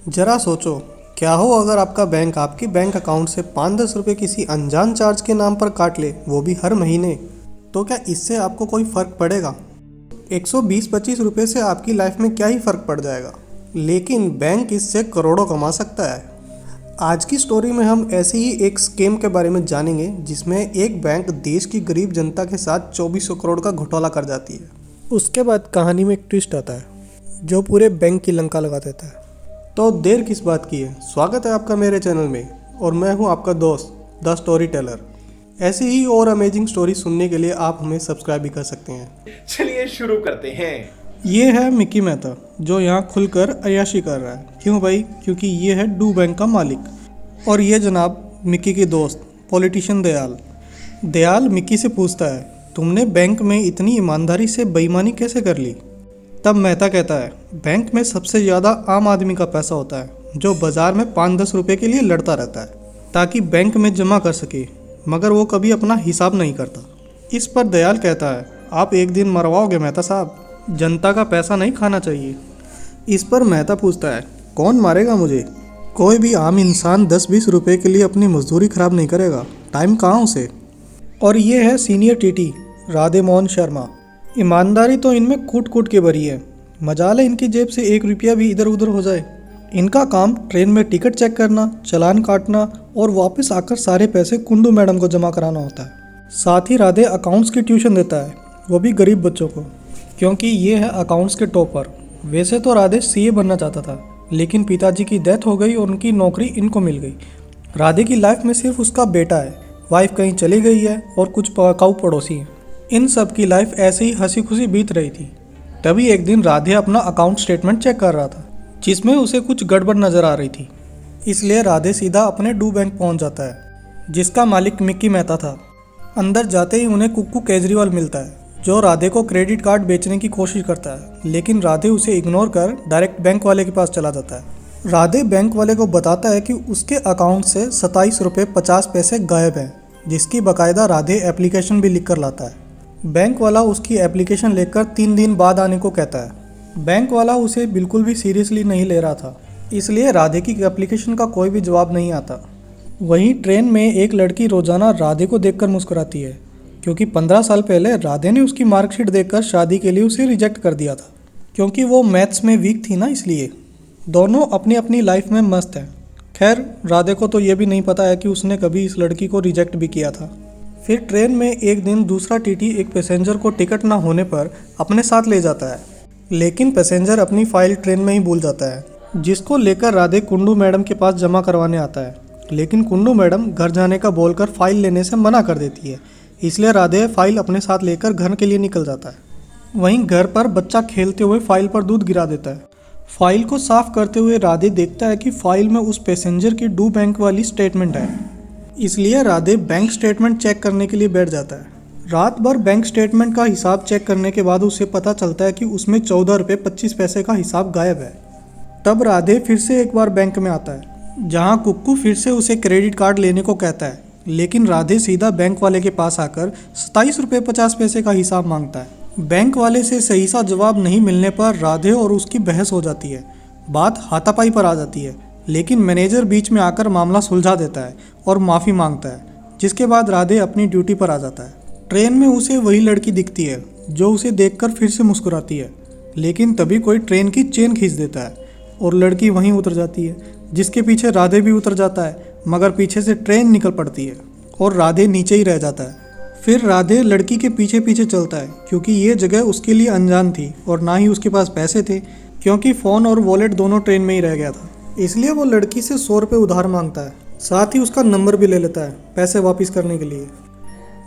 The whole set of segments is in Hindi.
जरा सोचो, क्या हो अगर आपका बैंक आपके बैंक अकाउंट से 5-10 रुपये किसी अनजान चार्ज के नाम पर काट ले, वो भी हर महीने। तो क्या इससे आपको कोई फ़र्क पड़ेगा? 120-25 रुपये से आपकी लाइफ में क्या ही फ़र्क पड़ जाएगा, लेकिन बैंक इससे करोड़ों कमा सकता है। आज की स्टोरी में हम ऐसे ही एक स्कीम के बारे में जानेंगे जिसमें एक बैंक देश की गरीब जनता के साथ 2400 करोड़ का घोटाला कर जाती है। उसके बाद कहानी में एक ट्विस्ट आता है जो पूरे बैंक की लंका लगा देता है। तो देर किस बात की है, स्वागत है आपका मेरे चैनल में और मैं हूं आपका दोस्त द स्टोरी टेलर। ऐसी ही और अमेजिंग स्टोरी सुनने के लिए आप हमें सब्सक्राइब भी कर सकते हैं। चलिए शुरू करते हैं। ये है मिकी मेहता जो यहाँ खुलकर अय्याशी कर रहा है। क्यों भाई? क्योंकि ये है डू बैंक का मालिक और ये जनाब मिकी के दोस्त पॉलिटिशियन दयाल। दयाल मिकी से पूछता है, तुमने बैंक में इतनी ईमानदारी से बेईमानी कैसे कर ली? तब मेहता कहता है, बैंक में सबसे ज़्यादा आम आदमी का पैसा होता है जो बाज़ार में 5-10 रुपये के लिए लड़ता रहता है ताकि बैंक में जमा कर सके, मगर वो कभी अपना हिसाब नहीं करता। इस पर दयाल कहता है, आप एक दिन मरवाओगे मेहता साहब, जनता का पैसा नहीं खाना चाहिए। इस पर मेहता पूछता है, कौन मारेगा मुझे? कोई भी आम इंसान 10-20 रुपये के लिए अपनी मजदूरी खराब नहीं करेगा, टाइम कहाँ उसे। और ये है सीनियर टीटी राधे मोहन शर्मा। ईमानदारी तो इनमें कूट कूट के भरी है, मजाल है इनकी जेब से 1 रुपया भी इधर उधर हो जाए। इनका काम ट्रेन में टिकट चेक करना, चालान काटना और वापस आकर सारे पैसे कुंडू मैडम को जमा कराना होता है। साथ ही राधे अकाउंट्स की ट्यूशन देता है, वो भी गरीब बच्चों को, क्योंकि ये है अकाउंट्स के टॉपर। वैसे तो राधे सीए बनना चाहता था, लेकिन पिताजी की डेथ हो गई और उनकी नौकरी इनको मिल गई। राधे की लाइफ में सिर्फ उसका बेटा है, वाइफ कहीं चली गई है और कुछ पकाऊ पड़ोसी हैं। इन सब की लाइफ ऐसे ही हंसी खुशी बीत रही थी। तभी एक दिन राधे अपना अकाउंट स्टेटमेंट चेक कर रहा था जिसमें उसे कुछ गड़बड़ नज़र आ रही थी। इसलिए राधे सीधा अपने डू बैंक पहुंच जाता है जिसका मालिक मिक्की मेहता था। अंदर जाते ही उन्हें कुक्कू केजरीवाल मिलता है जो राधे को क्रेडिट कार्ड बेचने की कोशिश करता है, लेकिन राधे उसे इग्नोर कर डायरेक्ट बैंक वाले के पास चला जाता है। राधे बैंक वाले को बताता है कि उसके अकाउंट से 27 रुपये 50 पैसे गायब हैं, जिसकी बाकायदा राधे एप्लीकेशन भी लिख कर लाता है। बैंक वाला उसकी एप्लीकेशन लेकर 3 दिन बाद आने को कहता है। बैंक वाला उसे बिल्कुल भी सीरियसली नहीं ले रहा था, इसलिए राधे की एप्लीकेशन का कोई भी जवाब नहीं आता। वहीं ट्रेन में एक लड़की रोजाना राधे को देखकर मुस्कुराती है, क्योंकि 15 साल पहले राधे ने उसकी मार्कशीट देखकर शादी के लिए उसे रिजेक्ट कर दिया था, क्योंकि वो मैथ्स में वीक थी ना, इसलिए। दोनों अपनी अपनी लाइफ में मस्त हैं। खैर, राधे को तो ये भी नहीं पता है कि उसने कभी इस लड़की को रिजेक्ट भी किया था। फिर ट्रेन में एक दिन दूसरा टीटी एक पैसेंजर को टिकट ना होने पर अपने साथ ले जाता है, लेकिन पैसेंजर अपनी फाइल ट्रेन में ही भूल जाता है, जिसको लेकर राधे कुंडू मैडम के पास जमा करवाने आता है। लेकिन कुंडू मैडम घर जाने का बोलकर फाइल लेने से मना कर देती है, इसलिए राधे फाइल अपने साथ लेकर घर के लिए निकल जाता है। वहीं घर पर बच्चा खेलते हुए फाइल पर दूध गिरा देता है। फाइल को साफ करते हुए राधे देखता है कि फाइल में उस पैसेंजर की डू बैंक वाली स्टेटमेंट है, इसलिए राधे बैंक स्टेटमेंट चेक करने के लिए बैठ जाता है। रात भर बैंक स्टेटमेंट का हिसाब चेक करने के बाद उसे पता चलता है कि उसमें 14 रुपये 25 पैसे का हिसाब गायब है। तब राधे फिर से एक बार बैंक में आता है, जहां कुक्कू फिर से उसे क्रेडिट कार्ड लेने को कहता है, लेकिन राधे सीधा बैंक वाले के पास आकर 27 रुपये 50 पैसे का हिसाब मांगता है। बैंक वाले से सही सा जवाब नहीं मिलने पर राधे और उसकी बहस हो जाती है, बात हाथापाई पर आ जाती है, लेकिन मैनेजर बीच में आकर मामला सुलझा देता है और माफ़ी मांगता है, जिसके बाद राधे अपनी ड्यूटी पर आ जाता है। ट्रेन में उसे वही लड़की दिखती है जो उसे देखकर फिर से मुस्कुराती है, लेकिन तभी कोई ट्रेन की चेन खींच देता है और लड़की वहीं उतर जाती है, जिसके पीछे राधे भी उतर जाता है, मगर पीछे से ट्रेन निकल पड़ती है और राधे नीचे ही रह जाता है। फिर राधे लड़की के पीछे पीछे चलता है, क्योंकि ये जगह उसके लिए अनजान थी और ना ही उसके पास पैसे थे, क्योंकि फ़ोन और वॉलेट दोनों ट्रेन में ही रह गया था। इसलिए वो लड़की से 100 रुपये उधार मांगता है, साथ ही उसका नंबर भी ले लेता है पैसे वापस करने के लिए।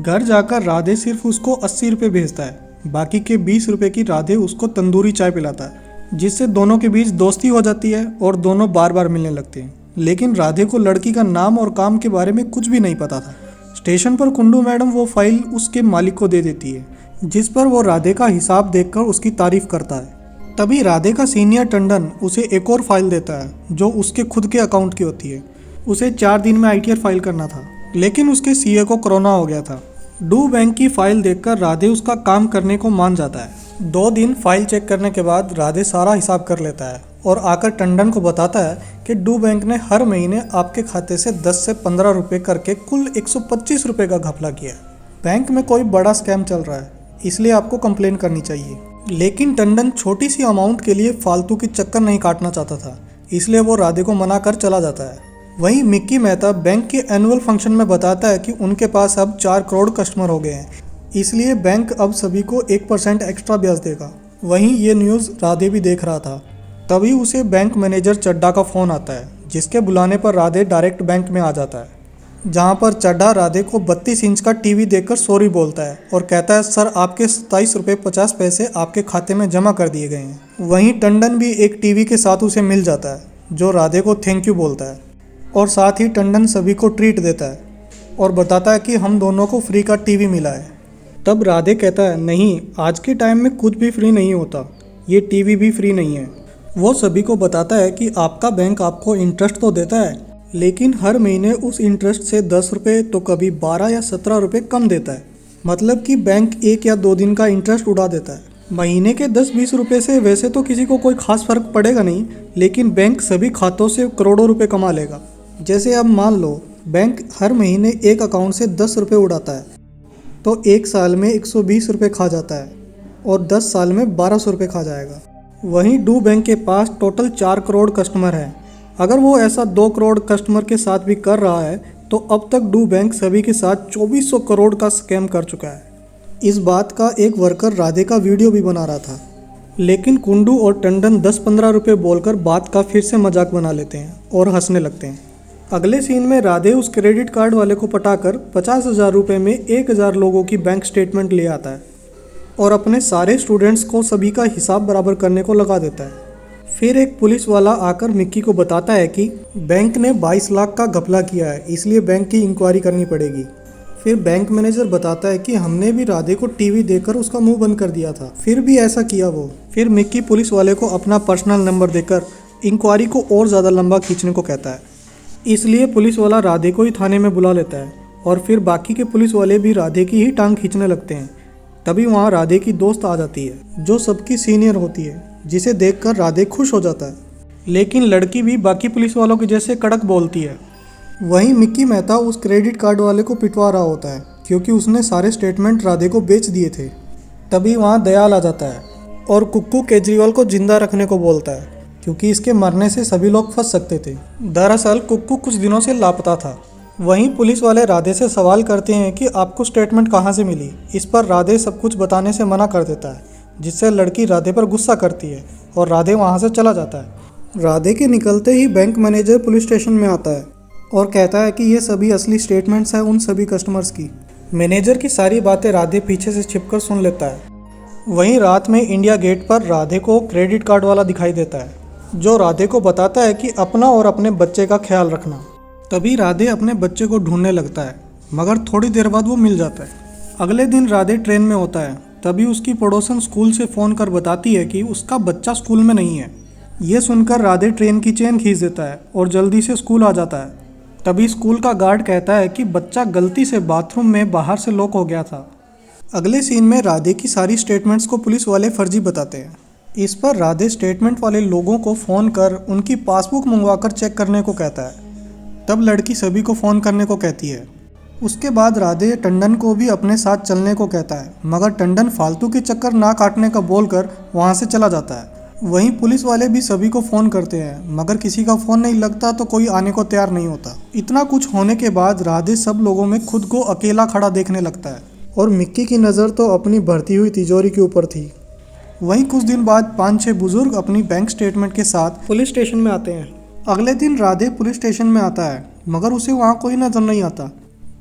घर जाकर राधे सिर्फ उसको 80 रुपये भेजता है, बाकी के 20 रुपये की राधे उसको तंदूरी चाय पिलाता है, जिससे दोनों के बीच दोस्ती हो जाती है और दोनों बार बार मिलने लगते हैं। लेकिन राधे को लड़की का नाम और काम के बारे में कुछ भी नहीं पता था। स्टेशन पर कुंडू मैडम वो फाइल उसके मालिक को दे देती है, जिस पर वो राधे का हिसाब देखकर उसकी तारीफ करता है। तभी राधे का सीनियर टंडन उसे एक और फाइल देता है जो उसके खुद के अकाउंट की होती है। उसे 4 दिन में आईटीआर फाइल करना था, लेकिन उसके सीए को कोरोना हो गया था। डू बैंक की फाइल देखकर राधे उसका काम करने को मान जाता है। 2 दिन फाइल चेक करने के बाद राधे सारा हिसाब कर लेता है और आकर टंडन को बताता है कि डू बैंक ने हर महीने आपके खाते से 10 से 15 रुपये करके कुल 125 रुपये का घपला किया है। बैंक में कोई बड़ा स्कैम चल रहा है, इसलिए आपको कंप्लेन करनी चाहिए। लेकिन टंडन छोटी सी अमाउंट के लिए फालतू की चक्कर नहीं काटना चाहता था, इसलिए वो राधे को मना कर चला जाता है। वहीं मिक्की मेहता बैंक के एनुअल फंक्शन में बताता है कि उनके पास अब 4 करोड़ कस्टमर हो गए हैं, इसलिए बैंक अब सभी को 1% एक्स्ट्रा ब्याज देगा। वहीं ये न्यूज़ राधे भी देख रहा था। तभी उसे बैंक मैनेजर चड्ढा का फ़ोन आता है, जिसके बुलाने पर राधे डायरेक्ट बैंक में आ जाता है, जहां पर चड्ढा राधे को 32 इंच का टीवी देकर सॉरी बोलता है और कहता है, सर आपके 27 रुपये 50 पैसे आपके खाते में जमा कर दिए गए हैं। वहीं टंडन भी एक टीवी के साथ उसे मिल जाता है, जो राधे को थैंक यू बोलता है और साथ ही टंडन सभी को ट्रीट देता है और बताता है कि हम दोनों को फ्री का टीवी मिला है। तब राधे कहता है, नहीं, आज के टाइम में कुछ भी फ्री नहीं होता, ये टीवी भी फ्री नहीं है। वो सभी को बताता है कि आपका बैंक आपको इंटरेस्ट तो देता है, लेकिन हर महीने उस इंटरेस्ट से 10 रुपये तो कभी 12 या 17 रुपये कम देता है। मतलब कि बैंक 1 या 2 दिन का इंटरेस्ट उड़ा देता है। महीने के 10-20 रुपये से वैसे तो किसी को कोई खास फर्क पड़ेगा नहीं, लेकिन बैंक सभी खातों से करोड़ों रुपये कमा लेगा। जैसे अब मान लो बैंक हर महीने एक अकाउंट से 10 रुपये उड़ाता है, तो 1 साल में 120 रुपये खा जाता है और 10 साल में 1200 रुपये खा जाएगा। वहीं डू बैंक के पास टोटल 4 करोड़ कस्टमर हैं। अगर वो ऐसा 2 करोड़ कस्टमर के साथ भी कर रहा है तो अब तक डू बैंक सभी के साथ 2400 करोड़ का स्कैम कर चुका है। इस बात का एक वर्कर राधे का वीडियो भी बना रहा था, लेकिन कुंडू और टंडन 10-15 रुपये बोलकर बात का फिर से मजाक बना लेते हैं और हंसने लगते हैं। अगले सीन में राधे उस क्रेडिट कार्ड वाले को पटाकर 50,000 रुपये में 1,000 लोगों की बैंक स्टेटमेंट ले आता है और अपने सारे स्टूडेंट्स को सभी का हिसाब बराबर करने को लगा देता है। फिर एक पुलिस वाला आकर मिक्की को बताता है कि बैंक ने 22 लाख का घपला किया है, इसलिए बैंक की इंक्वायरी करनी पड़ेगी। फिर बैंक मैनेजर बताता है कि हमने भी राधे को टीवी देकर उसका मुंह बंद कर दिया था, फिर भी ऐसा किया वो। फिर मिक्की पुलिस वाले को अपना पर्सनल नंबर देकर इंक्वायरी को और ज़्यादा लंबा खींचने को कहता है, इसलिए पुलिस वाला राधे को ही थाने में बुला लेता है और फिर बाकी के पुलिस वाले भी राधे की ही टांग खींचने लगते हैं। तभी वहाँ राधे की दोस्त आ जाती है, जो सबकी सीनियर होती है, जिसे देखकर राधे खुश हो जाता है। लेकिन लड़की भी बाकी पुलिस वालों के जैसे कड़क बोलती है। वहीं मिक्की मेहता उस क्रेडिट कार्ड वाले को पिटवा रहा होता है, क्योंकि उसने सारे स्टेटमेंट राधे को बेच दिए थे। तभी वहाँ दयाल आ जाता है और कुक्कू केजरीवाल को जिंदा रखने को बोलता है, क्योंकि इसके मरने से सभी लोग फंस सकते थे। दरअसल कुक्कू कुछ दिनों से लापता था। वहीं पुलिस वाले राधे से सवाल करते हैं कि आपको स्टेटमेंट कहाँ से मिली। इस पर राधे सब कुछ बताने से मना कर देता है, जिससे लड़की राधे पर गुस्सा करती है और राधे वहाँ से चला जाता है। राधे के निकलते ही बैंक मैनेजर पुलिस स्टेशन में आता है और कहता है कि ये सभी असली स्टेटमेंट्स हैं उन सभी कस्टमर्स की। मैनेजर की सारी बातें राधे पीछे से छिपकर सुन लेता है। वहीं रात में इंडिया गेट पर राधे को क्रेडिट कार्ड वाला दिखाई देता है, जो राधे को बताता है कि अपना और अपने बच्चे का ख्याल रखना। तभी राधे अपने बच्चे को ढूंढने लगता है, मगर थोड़ी देर बाद वो मिल जाता है। अगले दिन राधे ट्रेन में होता है, तभी उसकी पड़ोसन स्कूल से फ़ोन कर बताती है कि उसका बच्चा स्कूल में नहीं है। ये सुनकर राधे ट्रेन की चेन खींच देता है और जल्दी से स्कूल आ जाता है। तभी स्कूल का गार्ड कहता है कि बच्चा गलती से बाथरूम में बाहर से लॉक हो गया था। अगले सीन में राधे की सारी स्टेटमेंट्स को पुलिस वाले फर्जी बताते हैं। इस पर राधे स्टेटमेंट वाले लोगों को फ़ोन कर उनकी पासबुक मंगवाकर चेक करने को कहता है। तब लड़की सभी को फ़ोन करने को कहती है। उसके बाद राधे टंडन को भी अपने साथ चलने को कहता है, मगर टंडन फालतू के चक्कर ना काटने का बोलकर वहाँ से चला जाता है। वहीं पुलिस वाले भी सभी को फ़ोन करते हैं, मगर किसी का फ़ोन नहीं लगता तो कोई आने को तैयार नहीं होता। इतना कुछ होने के बाद राधे सब लोगों में खुद को अकेला खड़ा देखने लगता है और मिक्की की नज़र तो अपनी भरती हुई तिजोरी के ऊपर थी। वहीं कुछ दिन बाद 5-6 बुजुर्ग अपनी बैंक स्टेटमेंट के साथ पुलिस स्टेशन में आते हैं। अगले दिन राधे पुलिस स्टेशन में आता है, मगर उसे वहाँ कोई नज़र नहीं आता।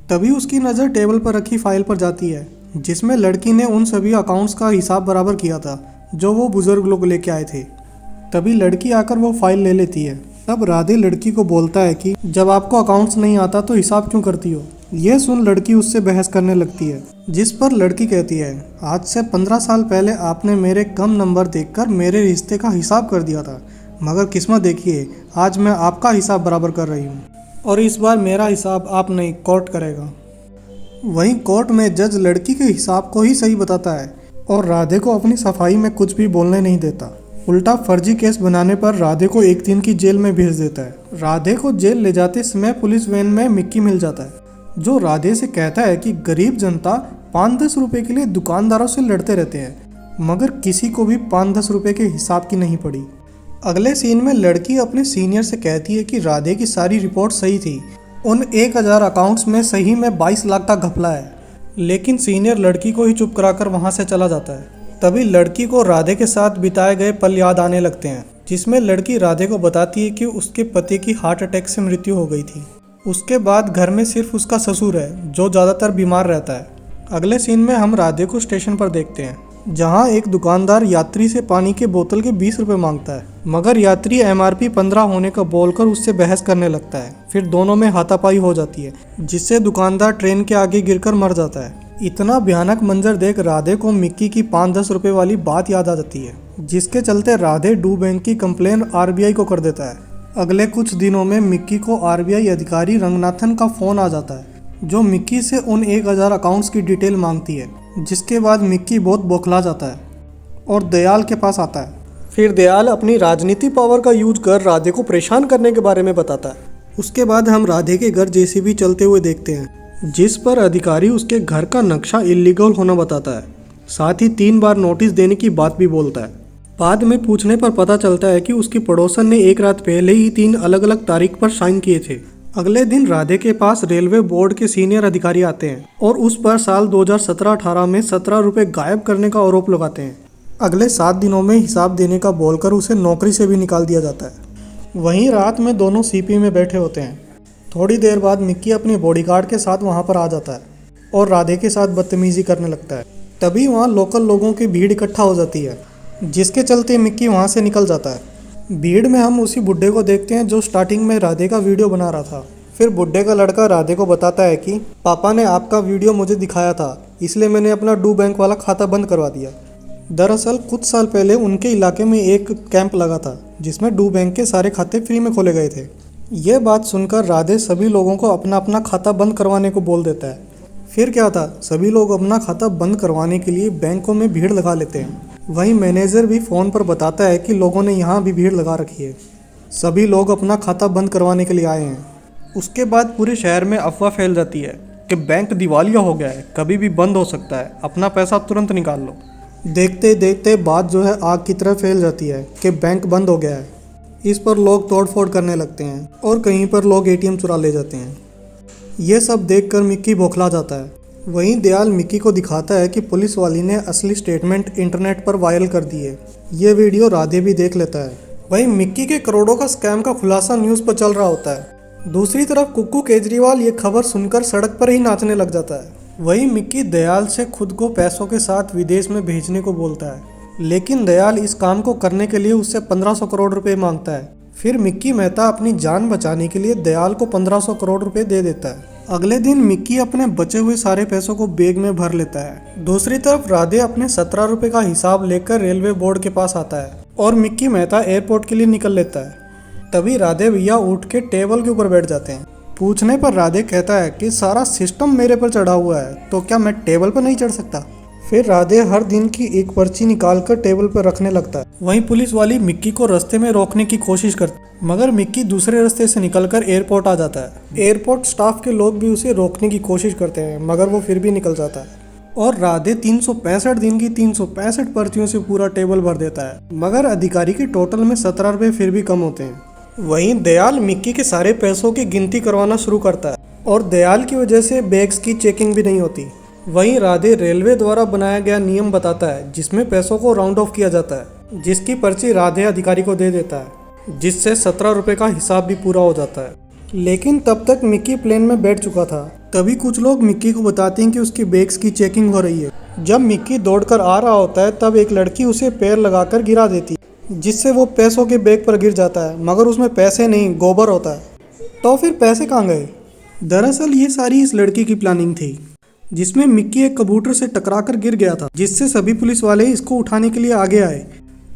तभी उसकी नज़र टेबल पर रखी फाइल पर जाती है, जिसमें लड़की ने उन सभी अकाउंट्स का हिसाब बराबर किया था जो वो बुजुर्ग लोग लेके आए थे। तभी लड़की आकर वो फाइल ले लेती है। तब राधे लड़की को बोलता है कि जब आपको अकाउंट्स नहीं आता तो हिसाब क्यों करती हो। यह सुन लड़की उससे बहस करने लगती है, जिस पर लड़की कहती है, आज से 15 साल पहले आपने मेरे कम नंबर देखकर मेरे रिश्ते का हिसाब कर दिया था, मगर किस्मत देखिए आज मैं आपका हिसाब बराबर कर रही हूँ और इस बार मेरा हिसाब आप नहीं कोर्ट करेगा। वहीं कोर्ट में जज लड़की के हिसाब को ही सही बताता है और राधे को अपनी सफाई में कुछ भी बोलने नहीं देता। उल्टा फर्जी केस बनाने पर राधे को एक दिन की जेल में भेज देता है। राधे को जेल ले जाते समय पुलिस वैन में मिक्की मिल जाता है, जो राधे से कहता है कि गरीब जनता 5-10 रुपए के लिए दुकानदारों से लड़ते रहते हैं, मगर किसी को भी 5-10 रुपए के हिसाब की नहीं पड़ी। अगले सीन में लड़की अपने सीनियर से कहती है कि राधे की सारी रिपोर्ट सही थी, उन 1000 अकाउंट्स में सही में 22 लाख का घपला है। लेकिन सीनियर लड़की को ही चुप कराकर वहाँ से चला जाता है। तभी लड़की को राधे के साथ बिताए गए पल याद आने लगते हैं, जिसमें लड़की राधे को बताती है कि उसके पति की हार्ट अटैक से मृत्यु हो गई थी। उसके बाद घर में सिर्फ उसका ससुर है, जो ज़्यादातर बीमार रहता है। अगले सीन में हम राधे को स्टेशन पर देखते हैं, जहां एक दुकानदार यात्री से पानी के बोतल के 20 रुपये मांगता है, मगर यात्री MRP 15 होने का बोलकर उससे बहस करने लगता है। फिर दोनों में हाथापाई हो जाती है, जिससे दुकानदार ट्रेन के आगे गिरकर मर जाता है। इतना भयानक मंजर देख राधे को मिक्की की 5-10 रुपये वाली बात याद आ जाती है, जिसके चलते राधे डू बैंक की कंप्लेन RBI को कर देता है। अगले कुछ दिनों में मिक्की को RBI अधिकारी रंगनाथन का फ़ोन आ जाता है, जो मिक्की से उन 1000 अकाउंट्स की डिटेल मांगती है। जिसके बाद मिक्की बहुत बौखला जाता है और दयाल के पास आता है। फिर दयाल अपनी राजनीति पावर का यूज कर राधे को परेशान करने के बारे में बताता है। उसके बाद हम राधे के घर JCB चलते हुए देखते हैं, जिस पर अधिकारी उसके घर का नक्शा इलीगल होना बताता है। साथ ही 3 बार नोटिस देने की बात भी बोलता है। बाद में पूछने पर पता चलता है कि उसकी पड़ोसन ने एक रात पहले ही 3 अलग अलग तारीख पर साइन किए थे। अगले दिन राधे के पास रेलवे बोर्ड के सीनियर अधिकारी आते हैं और उस पर साल 2017-18 में 17 रुपये गायब करने का आरोप लगाते हैं। अगले 7 दिनों में हिसाब देने का बोलकर उसे नौकरी से भी निकाल दिया जाता है। वहीं रात में दोनों CP में बैठे होते हैं। थोड़ी देर बाद मिक्की अपने बॉडीगार्ड के साथ वहां पर आ जाता है और राधे के साथ बदतमीजी करने लगता है। तभी वहां लोकल लोगों की भीड़ इकट्ठा हो जाती है, जिसके चलते मिक्की वहां से निकल जाता है। भीड़ में हम उसी बुड्ढे को देखते हैं जो स्टार्टिंग में राधे का वीडियो बना रहा था। फिर बुड्ढे का लड़का राधे को बताता है कि पापा ने आपका वीडियो मुझे दिखाया था, इसलिए मैंने अपना डू बैंक वाला खाता बंद करवा दिया। दरअसल कुछ साल पहले उनके इलाके में एक कैंप लगा था, जिसमें डू बैंक के सारे खाते फ्री में खोले गए थे। यह बात सुनकर राधे सभी लोगों को अपना अपना खाता बंद करवाने को बोल देता है। फिर क्या था, सभी लोग अपना खाता बंद करवाने के लिए बैंकों में भीड़ लगा लेते हैं। वहीं मैनेजर भी फ़ोन पर बताता है कि लोगों ने यहाँ भी भीड़ लगा रखी है, सभी लोग अपना खाता बंद करवाने के लिए आए हैं। उसके बाद पूरे शहर में अफवाह फैल जाती है कि बैंक दिवालिया हो गया है, कभी भी बंद हो सकता है, अपना पैसा तुरंत निकाल लो। देखते देखते बात जो है आग की तरह फैल जाती है कि बैंक बंद हो गया है। इस पर लोग तोड़फोड़ करने लगते हैं और कहीं पर लोग ATM चुरा ले जाते हैं। ये सब देखकर मिक्की बौखला जाता है। वहीं दयाल मिक्की को दिखाता है कि पुलिस वाली ने असली स्टेटमेंट इंटरनेट पर वायरल कर दी है। ये वीडियो राधे भी देख लेता है। वहीं मिक्की के करोड़ों का स्कैम का खुलासा न्यूज़ पर चल रहा होता है। दूसरी तरफ कुक्कू केजरीवाल ये खबर सुनकर सड़क पर ही नाचने लग जाता है। वहीं मिक्की दयाल से खुद को पैसों के साथ विदेश में भेजने को बोलता है, लेकिन दयाल इस काम को करने के लिए उससे 1500 करोड़ रुपए मांगता है। फिर मिक्की मेहता अपनी जान बचाने के लिए दयाल को 1500 करोड़ रुपए दे देता है। अगले दिन मिक्की अपने बचे हुए सारे पैसों को बैग में भर लेता है। दूसरी तरफ राधे अपने 17 रुपए का हिसाब लेकर रेलवे बोर्ड के पास आता है और मिक्की मेहता एयरपोर्ट के लिए निकल लेता है। तभी राधे भैया उठ के टेबल के ऊपर बैठ जाते हैं। पूछने पर राधे कहता है कि सारा सिस्टम मेरे पर चढ़ा हुआ है, तो क्या मैं टेबल पर नहीं चढ़ सकता। फिर राधे हर दिन की एक पर्ची निकालकर टेबल पर रखने लगता है। वहीं पुलिस वाली मिक्की को रास्ते में रोकने की कोशिश करती, मगर मिक्की दूसरे रास्ते से निकलकर एयरपोर्ट आ जाता है। एयरपोर्ट स्टाफ के लोग भी उसे रोकने की कोशिश करते हैं, मगर वो फिर भी निकल जाता है और राधे 365 दिन की 365 पर्चियों से पूरा टेबल भर देता है, मगर अधिकारी के टोटल में 17 रुपये फिर भी कम होते हैं। वहीं दयाल मिक्की के सारे पैसों की गिनती करवाना शुरू करता है और दयाल की वजह से बैग्स की चेकिंग भी नहीं होती। वहीं राधे रेलवे द्वारा बनाया गया नियम बताता है, जिसमें पैसों को राउंड ऑफ किया जाता है, जिसकी पर्ची राधे अधिकारी को दे देता है, जिससे 17 रुपये का हिसाब भी पूरा हो जाता है। लेकिन तब तक मिक्की प्लेन में बैठ चुका था। तभी कुछ लोग मिक्की को बताते हैं कि उसकी बैग्स की चेकिंग हो रही है। जब मिक्की दौड़कर आ रहा होता है, तब एक लड़की उसे पैर लगाकर गिरा देती है, जिससे वो पैसों के बैग पर गिर जाता है, मगर उसमें पैसे नहीं, गोबर होता है। तो फिर पैसे कहाँ गए? दरअसल ये सारी इस लड़की की प्लानिंग थी, जिसमें मिक्की एक कबूतर से टकराकर गिर गया था, जिससे सभी पुलिस वाले इसको उठाने के लिए आगे आए।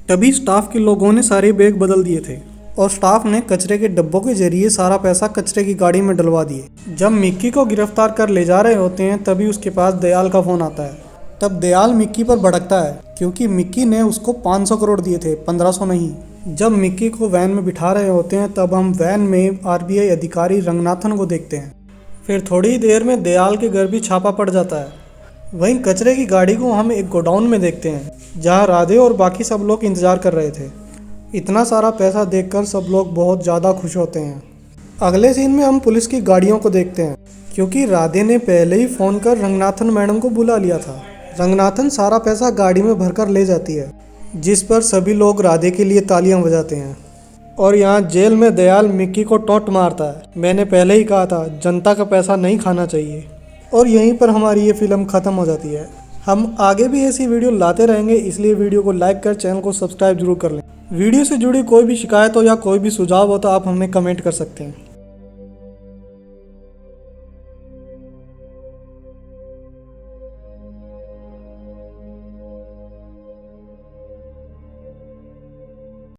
तभी स्टाफ के लोगों ने सारे बैग बदल दिए थे और स्टाफ ने कचरे के डब्बों के जरिए सारा पैसा कचरे की गाड़ी में डलवा दिए। जब मिक्की को गिरफ्तार कर ले जा रहे होते हैं, तभी उसके पास दयाल का फ़ोन आता है तब दयाल मिक्की पर भड़कता है क्योंकि मिक्की ने उसको 500 करोड़ दिए थे, 1500 नहीं। जब मिक्की को वैन में बिठा रहे होते हैं तब हम वैन में आरबीआई अधिकारी रंगनाथन को देखते हैं। फिर थोड़ी ही देर में दयाल के घर भी छापा पड़ जाता है। वहीं कचरे की गाड़ी को हम एक गोडाउन में देखते हैं जहां राधे और बाकी सब लोग इंतजार कर रहे थे। इतना सारा पैसा देखकर सब लोग बहुत ज़्यादा खुश होते हैं। अगले सीन में हम पुलिस की गाड़ियों को देखते हैं क्योंकि राधे ने पहले ही फ़ोन कर रंगनाथन मैडम को बुला लिया था। रंगनाथन सारा पैसा गाड़ी में भरकर ले जाती है, जिस पर सभी लोग राधे के लिए तालियां बजाते हैं। और यहाँ जेल में दयाल मिक्की को टोंट मारता है, मैंने पहले ही कहा था जनता का पैसा नहीं खाना चाहिए। और यहीं पर हमारी ये फिल्म ख़त्म हो जाती है। हम आगे भी ऐसी वीडियो लाते रहेंगे, इसलिए वीडियो को लाइक कर चैनल को सब्सक्राइब जरूर कर लें। वीडियो से जुड़ी कोई भी शिकायत हो या कोई भी सुझाव हो तो आप हमें कमेंट कर सकते हैं।